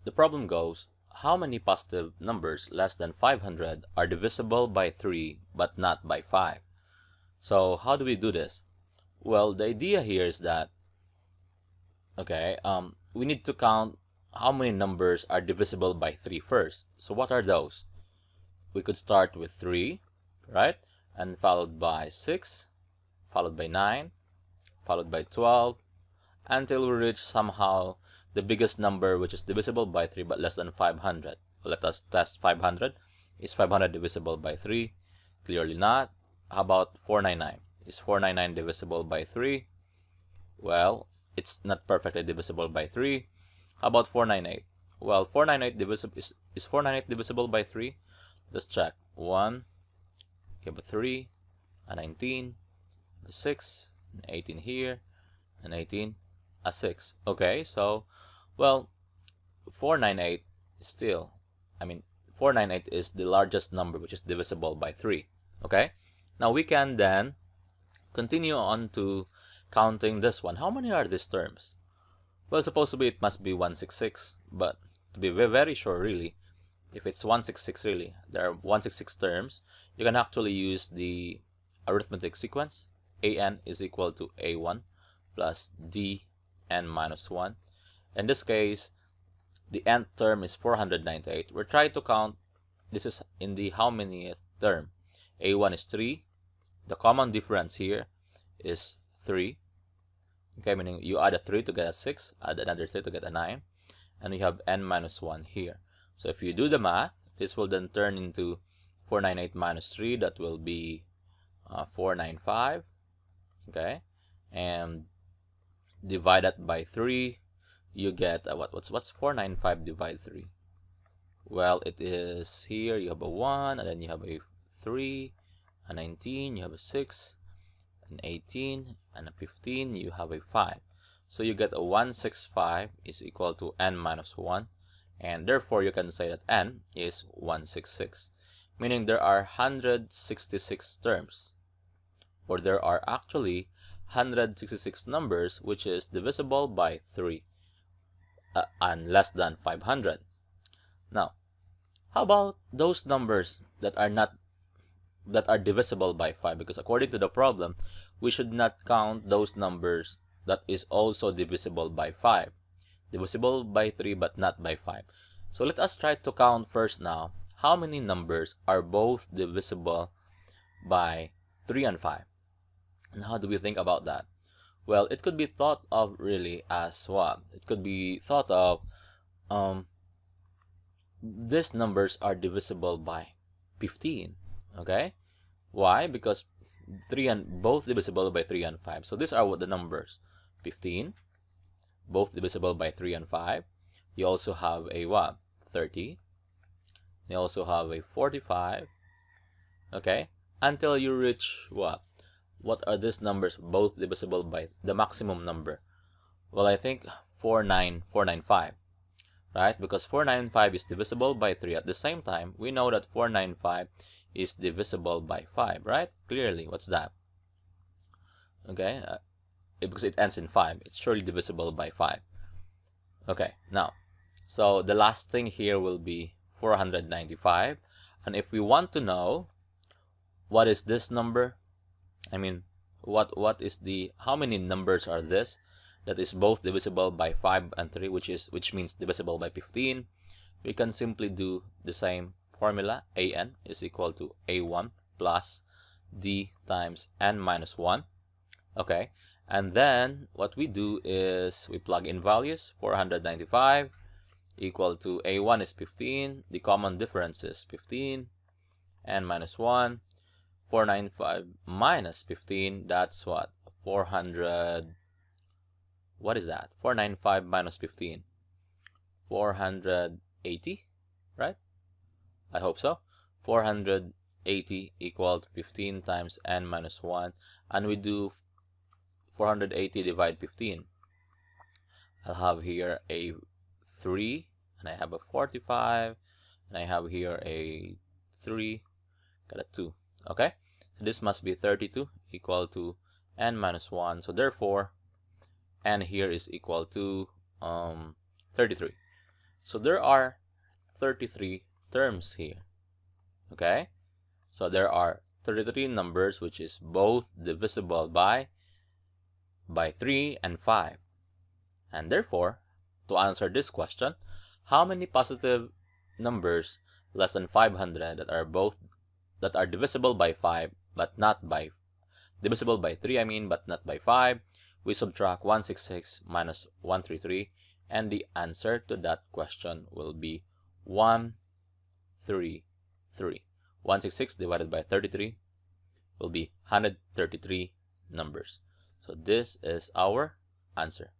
The problem goes, how many positive numbers less than 500 are divisible by 3 but not by 5? So how do we do this? Well, the idea here is that, we need to count how many numbers are divisible by 3 first. So what are those? We could start with 3, right? And followed by 6, followed by 9, followed by 12, until we reach somehow the biggest number, which is divisible by 3 but less than 500. Let us test 500. Is 500 divisible by 3? Clearly not. How about 499? Is 499 divisible by 3? Well, it's not perfectly divisible by 3. How about 498? Well, 498 divisible is 498 divisible by 3? Let's check. 1, you have a 3, a 19, a 6, an 18 here, an 18, a 6. Okay, so, well, 498 is still, 498 is the largest number which is divisible by 3. Okay, now we can then continue on to counting this one. How many are these terms? Well, supposedly it must be 166, but to be very sure, really, if it's 166, really, there are 166 terms, you can actually use the arithmetic sequence. AN is equal to A1 plus DN minus 1. In this case, the nth term is 498. We're trying to count, this is in the how many term. A1 is 3. The common difference here is 3. Okay, meaning you add a 3 to get a 6, add another 3 to get a 9, and you have n minus 1 here. So if you do the math, this will then turn into 498 minus 3, that will be 495, okay, and divide that by 3, you get what's 495 divided 3? Well, it is here, you have a 1, and then you have a 3, a 19, you have a 6, an 18, and a 15, you have a 5. So you get a 165 is equal to n minus 1, and therefore you can say that n is 166, meaning there are 166 terms, or there are actually 166 numbers which is divisible by 3 and less than 500. Now, how about those numbers that are divisible by 5? Because according to the problem, we should not count those numbers that is also divisible by 5. Divisible by 3 but not by 5. So let us try to count first now how many numbers are both divisible by 3 and 5. And how do we think about that? Well, it could be thought of really as what? It could be thought of these numbers are divisible by 15. Okay? Why? Because both divisible by 3 and 5. So these are what the numbers. 15, both divisible by 3 and 5. You also have a what? 30. You also have a 45. Okay? Until you reach what? What are these numbers both divisible by the maximum number? Well, I think 495. Right? Because 495 is divisible by 3. At the same time, we know that 495 is divisible by 5, right? Clearly, what's that? Okay, because it ends in 5, it's surely divisible by 5. Okay, now, so the last thing here will be 495. And if we want to know what is this number, what is the, how many numbers are this that is both divisible by 5 and 3, which means divisible by 15, we can simply do the same formula. AN is equal to A1 plus D times n minus 1. Okay, and then what we do is we plug in values. 495 equal to A1 is 15, the common difference is 15, n minus 1. 495 minus 15, that's what? 400, what is that? 495 minus 15, 480, right? I hope so. 480 equal to 15 times n minus 1, and we do 480 divide 15. I'll have here a 3, and I have a 45, and I have here a 3, got a 2. Okay, so this must be 32 equal to n minus 1. So therefore, n here is equal to 33. So there are 33 terms here. Okay? So there are 33 numbers which is both divisible by 3 and 5. And therefore, to answer this question, how many positive numbers less than 500 that are divisible by 5 but not by divisible by 3, I mean, but not by 5? We subtract 166 minus 133, and the answer to that question will be 133. 166 divided by 33 will be 133 numbers. So this is our answer.